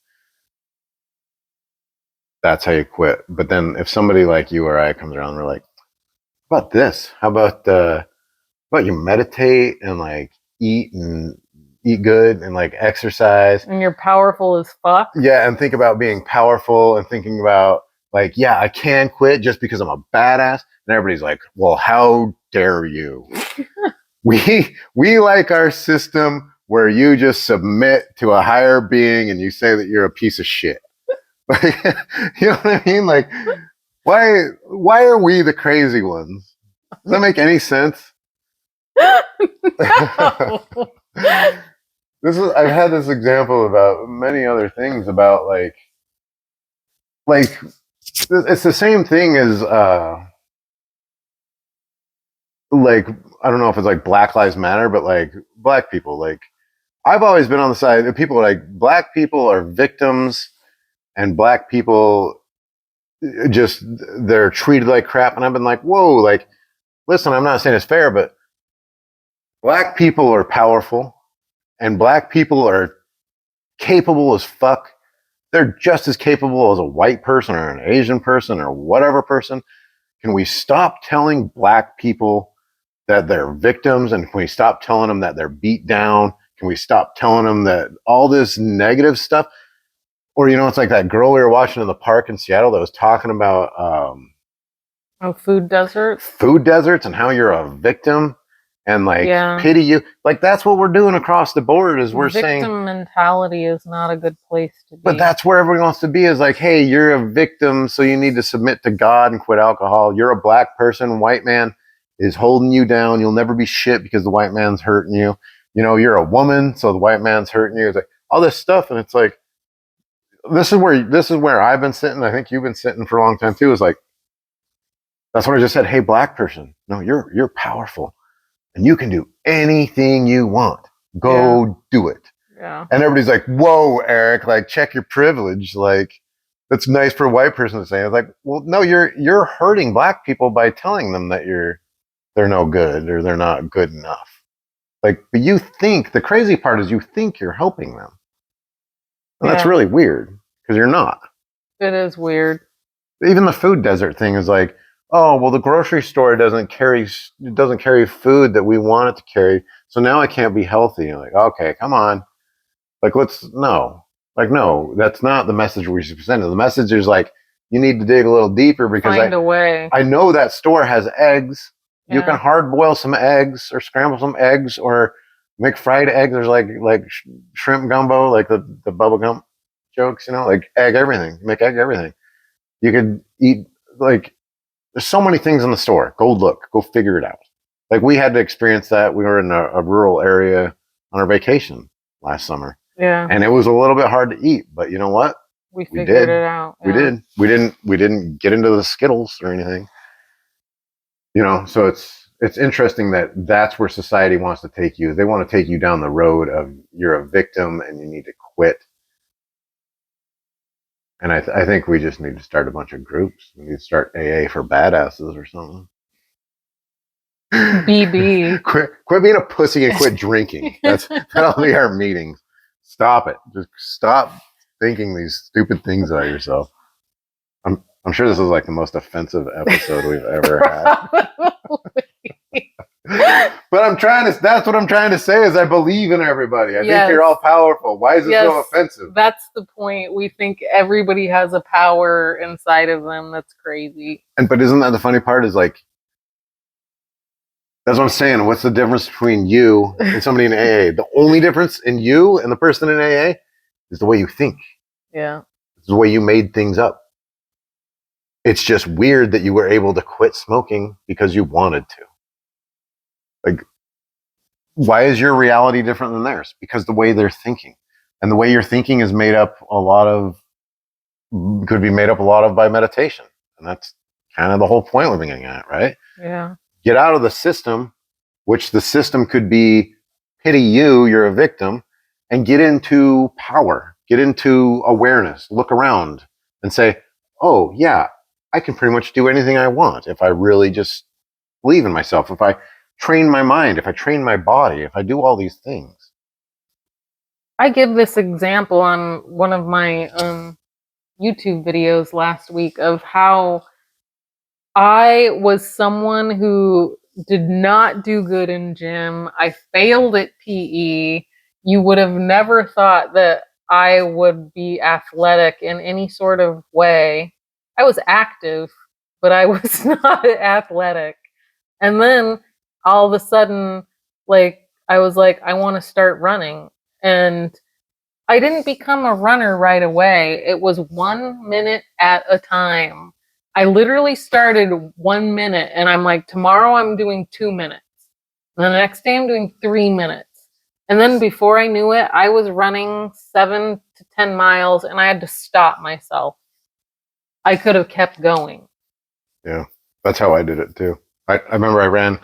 A: that's how you quit. But then if somebody like you or I comes around, we're like, how about this? How about you meditate and like and eat good and like exercise?
B: And you're powerful as fuck.
A: Yeah, and think about being powerful and thinking about like, yeah, I can quit just because I'm a badass. And everybody's like, well, how dare you? We like our system where you just submit to a higher being and you say that you're a piece of shit. Like, you know what I mean? Like, why are we the crazy ones? Does that make any sense?
B: No.
A: I've had this example about many other things about like it's the same thing as like I don't know if it's like Black Lives Matter, but like black people. Like I've always been on the side of people like black people are victims and black people just they're treated like crap. And I've been like, whoa, like listen, I'm not saying it's fair, but black people are powerful and black people are capable as fuck. They're just as capable as a white person or an Asian person or whatever person. Can we stop telling black people that they're victims, and can we stop telling them that they're beat down? Can we stop telling them that all this negative stuff? Or you know, it's like that girl we were watching in the park in Seattle that was talking about
B: Oh, food deserts.
A: food deserts and how you're a victim and like
B: Yeah.
A: pity you. Like that's what we're doing across the board. Is we're
B: Victim
A: saying
B: mentality is not a good place to be.
A: but that's where everybody wants to be is like, hey, you're a victim, so you need to submit to God and quit alcohol. You're a black person, white man is holding you down. You'll never be shit because the white man's hurting you. You know, you're a woman, so the white man's hurting you. It's like all this stuff, and it's like this is where I've been sitting. I think you've been sitting for a long time too. Is like, that's what I just said. Hey, black person, no, you're powerful, and you can do anything you want. Go do it.
B: Yeah.
A: And everybody's like, whoa, Eric, like, check your privilege. Like, that's nice for a white person to say. It's like, well, no, you're hurting black people by telling them that they're no good or they're not good enough. Like, but you think, the crazy part is you think you're helping them. And that's really weird because you're not.
B: It is weird.
A: Even the food desert thing is like, oh, well, the grocery store doesn't carry food that we want it to carry. So now I can't be healthy. You're like, okay, come on. Like, no, that's not the message we should send. The message is like, you need to dig a little deeper because
B: Find a way.
A: I know that store has eggs.
B: Yeah.
A: You can hard boil some eggs or scramble some eggs or make fried eggs. There's like shrimp gumbo, like the bubble gum jokes, like egg everything. Make egg everything. You could eat, like, there's so many things in the store. Go look, go figure it out. Like, we had to experience that. We were in a rural area on our vacation last summer.
B: Yeah.
A: And it was a little bit hard to eat, but you know what?
B: We figured it out.
A: Yeah. We did. We didn't get into the Skittles or anything. So it's interesting that that's where society wants to take you. They want to take you down the road of you're a victim and you need to quit. And I think we just need to start a bunch of groups. We need to start AA for badasses or something.
B: BB.
A: Quit being a pussy and quit drinking. That'll be our meetings. Stop it. Just stop thinking these stupid things about yourself. I'm sure this is like the most offensive episode we've ever had. But that's what I'm trying to say is I believe in everybody. I think you're all powerful. Why is it so offensive?
B: That's the point. We think everybody has a power inside of them. That's crazy.
A: But isn't that the funny part is like, that's what I'm saying. What's the difference between you and somebody in AA? The only difference in you and the person in AA is the way you think.
B: Yeah.
A: It's the way you made things up. It's just weird that you were able to quit smoking because you wanted to. Like, why is your reality different than theirs? Because the way they're thinking. And the way you're thinking is could be made up a lot of by meditation. And that's kind of the whole point we're getting at, right?
B: Yeah.
A: Get out of the system, which the system could be pity you, you're a victim, and get into power, get into awareness, look around and say, oh, yeah, I can pretty much do anything I want if I really just believe in myself, if I train my mind, if I train my body, if I do all these things.
B: I give this example on one of my YouTube videos last week of how I was someone who did not do good in gym. I failed at PE. You would have never thought that I would be athletic in any sort of way. I was active, but I was not athletic. And then all of a sudden, I was like, I want to start running. And I didn't become a runner right away. It was 1 minute at a time. I literally started 1 minute and I'm like, tomorrow I'm doing 2 minutes. And the next day I'm doing 3 minutes. And then before I knew it, I was running 7 to 10 miles and I had to stop myself. I could have kept going. Yeah,
A: that's how I did it too. I remember I ran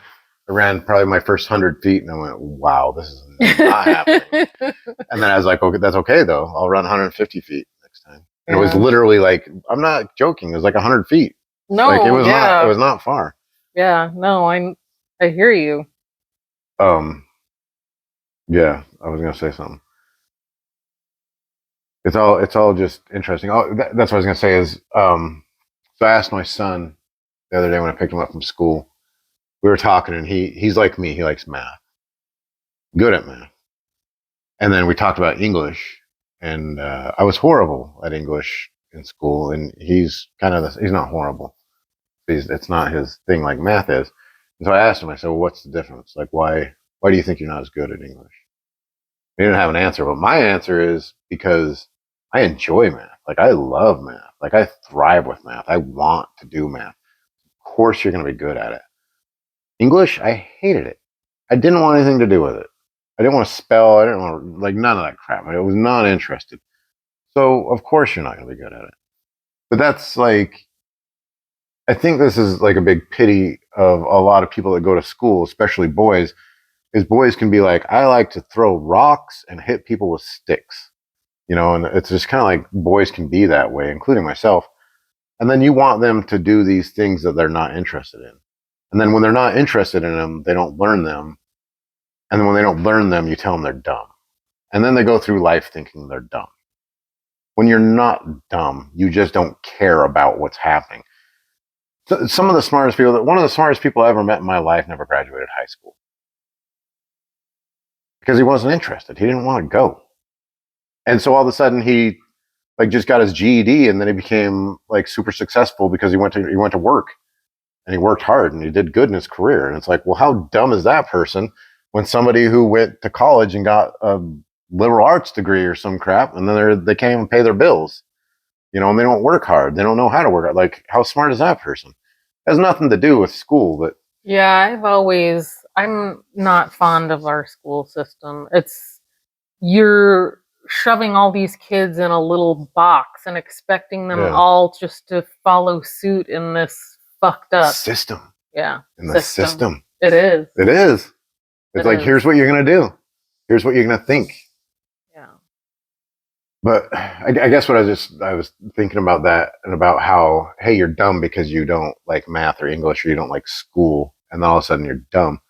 A: probably my first 100 feet and I went, wow, this is not happening. And then I was like, okay, that's okay though. I'll run 150 feet next time. And it was literally like, I'm not joking. It was like 100 feet.
B: No,
A: like it was not far.
B: Yeah, no, I hear you.
A: Yeah, I was going to say something. It's all just interesting. Oh, that's what I was going to say is, so I asked my son the other day when I picked him up from school, we were talking and he's like me. He likes math, good at math. And then we talked about English and, I was horrible at English in school and he's not horrible. It's not his thing like math is. And so I asked him, I said, well, what's the difference? Like, why do you think you're not as good at English? He didn't have an answer, but my answer is because I enjoy math. Like, I love math. Like, I thrive with math. I want to do math. Of course, you're going to be good at it. English, I hated it. I didn't want anything to do with it. I didn't want to spell. I didn't want to, like, none of that crap. I was not interested. So of course you're not going to be good at it. But that's like, I think this is like a big pity of a lot of people that go to school, especially boys, is boys can be like, I like to throw rocks and hit people with sticks, and it's just kind of like boys can be that way, including myself. And then you want them to do these things that they're not interested in. And then when they're not interested in them, they don't learn them. And then when they don't learn them, you tell them they're dumb. And then they go through life thinking they're dumb. When you're not dumb, you just don't care about what's happening. So some of the smartest people, one of the smartest people I ever met in my life never graduated high school because he wasn't interested. He didn't want to go. And so all of a sudden he like just got his GED and then he became like super successful because he went to work and he worked hard and he did good in his career. And it's like, well, how dumb is that person when somebody who went to college and got a liberal arts degree or some crap and then they can't even pay their bills, and they don't work hard. They don't know how to work hard. Like, how smart is that person? It has nothing to do with school, but
B: Yeah, I'm not fond of our school system. You're shoving all these kids in a little box and expecting them
A: yeah,
B: all just to follow suit in this fucked up,
A: system
B: yeah,
A: in the system.
B: It is.
A: It is. It's
B: It
A: like,
B: is.
A: here's what you're going to do. Here's what you're going to think.
B: Yeah.
A: But I guess what I was thinking about that and about how, hey, you're dumb because you don't like math or English or you don't like school. And then all of a sudden you're dumb.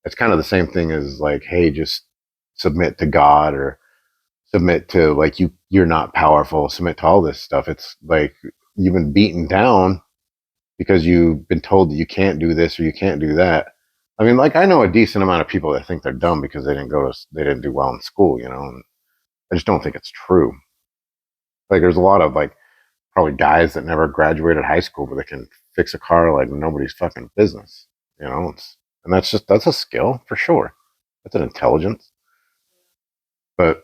A: It's kind of the same thing as like, hey, just submit to God or submit to like you're not powerful, submit to all this stuff. It's like you've been beaten down because you've been told that you can't do this or you can't do that. I mean, like I know a decent amount of people that think they're dumb because they didn't do well in school, and I just don't think it's true. Like there's a lot of like probably guys that never graduated high school but they can fix a car like nobody's fucking business. And that's a skill for sure. That's an intelligence. But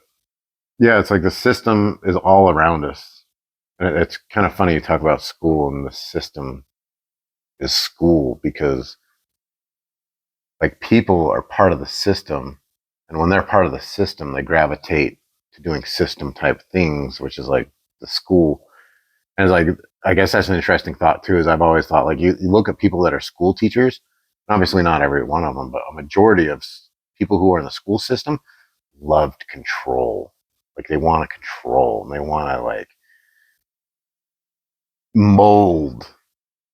A: yeah, it's like the system is all around us. And it's kind of funny you talk about school and the system is school because like people are part of the system. And when they're part of the system, they gravitate to doing system type things, which is like the school. And it's like, I guess that's an interesting thought too, is I've always thought like you look at people that are school teachers, obviously not every one of them, but a majority of people who are in the school system loved control. Like they want to control and they want to like mold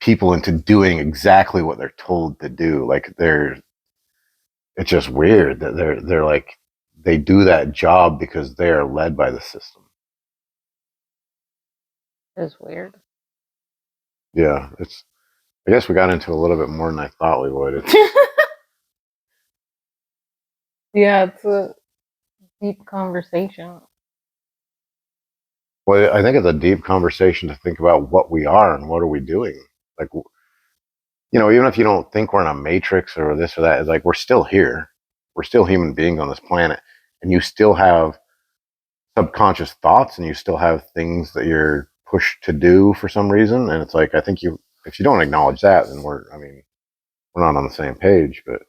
A: people into doing exactly what they're told to do. Like it's just weird that they're like, they do that job because they are led by the system.
B: It's weird.
A: Yeah. I guess we got into a little bit more than I thought we would.
B: Yeah, it's a deep conversation.
A: Well, I think it's a deep conversation to think about what we are and what are we doing. Like, even if you don't think we're in a matrix or this or that, it's like we're still here. We're still human beings on this planet, and you still have subconscious thoughts, and you still have things that you're pushed to do for some reason. And it's like I think if you don't acknowledge that, then we're not on the same page. But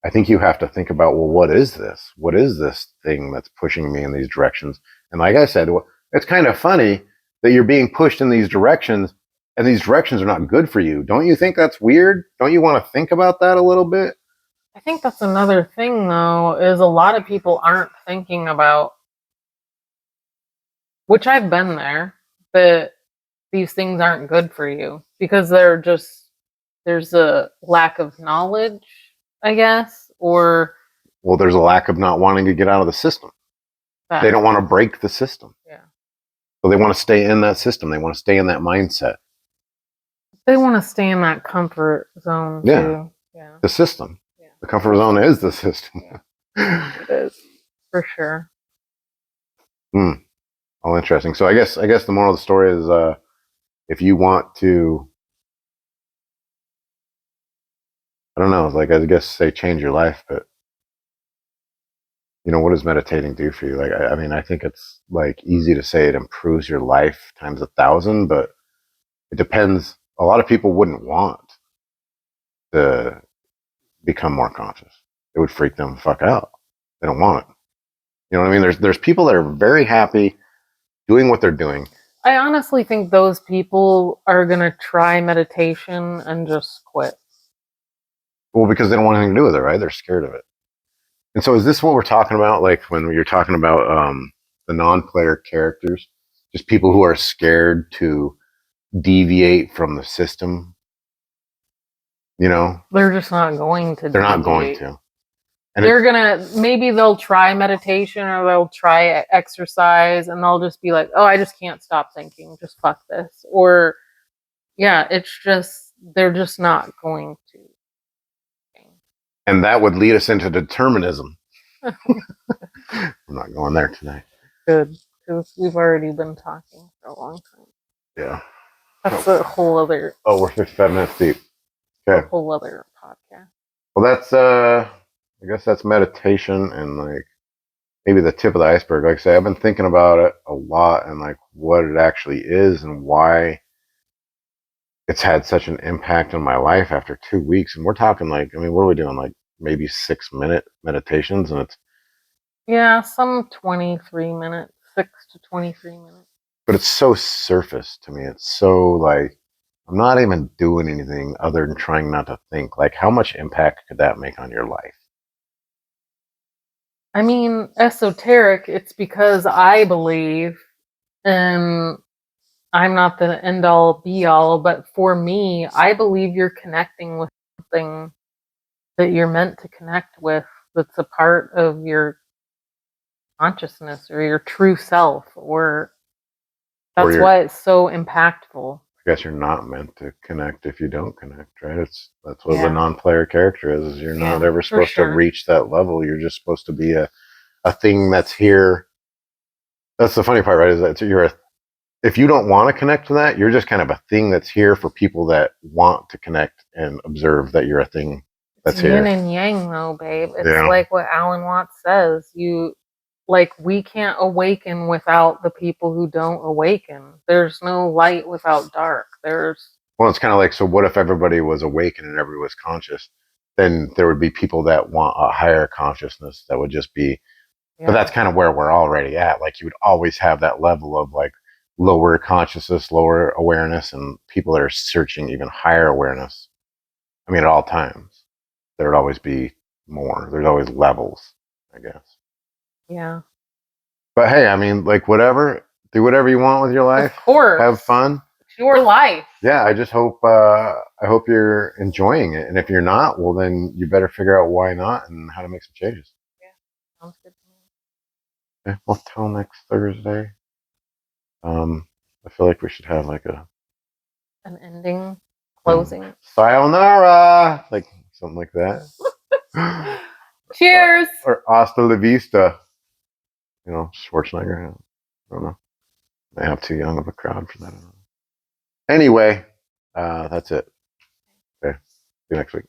A: I think you have to think about, well, what is this? What is this thing that's pushing me in these directions? And like I said, it's kind of funny that you're being pushed in these directions and these directions are not good for you. Don't you think that's weird? Don't you want to think about that a little bit?
B: I think that's another thing, though, is a lot of people aren't thinking about, which I've been there, that these things aren't good for you because there's a lack of knowledge, I guess, or
A: Well, there's a lack of not wanting to get out of the system.
B: that.
A: They don't want to break the system.
B: Yeah.
A: So they want to stay in that system. They want to stay in that mindset.
B: They want to stay in that comfort zone,
A: Yeah.
B: too. Yeah.
A: The system.
B: Yeah.
A: The comfort zone is the system.
B: Yeah. It is, for sure.
A: All interesting. So I guess the moral of the story is if you want to, I don't know, like I guess say change your life, but what does meditating do for you? Like I mean, I think it's like easy to say it improves your life times 1,000, but it depends. A lot of people wouldn't want to become more conscious. It would freak them the fuck out. They don't want it. You know what I mean? There's people that are very happy doing what they're doing.
B: I honestly think those people are going to try meditation and just quit.
A: Well, because they don't want anything to do with it, right? They're scared of it. And so is this what we're talking about? Like when you're talking about the non-player characters, just people who are scared to deviate from the system, you know?
B: They're just not going to.
A: They're not going to. And
B: they're gonna, maybe they'll try meditation or they'll try exercise and they'll just be like, oh, I just can't stop thinking, just fuck this. Or yeah, it's just, they're just not going to.
A: And that would lead us into determinism. I'm not going there tonight.
B: Good, because we've already been talking for a long time.
A: Yeah.
B: That's a whole other.
A: Oh, we're 55 minutes deep. Okay.
B: A whole other podcast.
A: Well, that's I guess that's meditation and like maybe the tip of the iceberg. Like I say, I've been thinking about it a lot and like what it actually is and why it's had such an impact on my life after 2 weeks. And we're talking like, I mean, what are we doing? Like maybe 6-minute meditations, and it's
B: yeah, some 23 minutes, 6 to 23 minutes.
A: But it's so surface to me. It's so like I'm not even doing anything other than trying not to think. Like, how much impact could that make on your life?
B: I mean, esoteric, it's because I believe, and I'm not the end all be all, but for me, I believe you're connecting with something that you're meant to connect with, that's a part of your consciousness or your true self, or that's why it's so impactful.
A: I guess you're not meant to connect if you don't connect, right? That's what the non-player character is you're not ever supposed to reach that level. You're just supposed to be a thing that's here. That's the funny part, right? Is that if you don't want to connect to that, you're just kind of a thing that's here for people that want to connect and observe that you're a thing that's here.
B: Yin and yang, though, babe. It's like what Alan Watts says. We can't awaken without the people who don't awaken. There's no light without dark.
A: Well, it's kind of like, so what if everybody was awakened and everybody was conscious? Then there would be people that want a higher consciousness that would just be, but that's kind of where we're already at. Like you would always have that level of like lower consciousness, lower awareness, and people that are searching even higher awareness. I mean, at all times, there would always be more. There's always levels, I guess.
B: Yeah.
A: But hey, I mean, like whatever, do whatever you want with your life.
B: Of course.
A: Have fun.
B: It's your life.
A: Yeah, I just hope you're enjoying it. And if you're not, well then you better figure out why not and how to make some changes.
B: Yeah. Sounds good to me.
A: Okay, well till next Thursday. I feel like we should have like
B: an ending, closing.
A: Sayonara, like something like that.
B: Cheers.
A: Or hasta la vista. You know, Schwarzenegger. I don't know. I have too young of a crowd for that. Anyway, that's it. Okay. See you next week.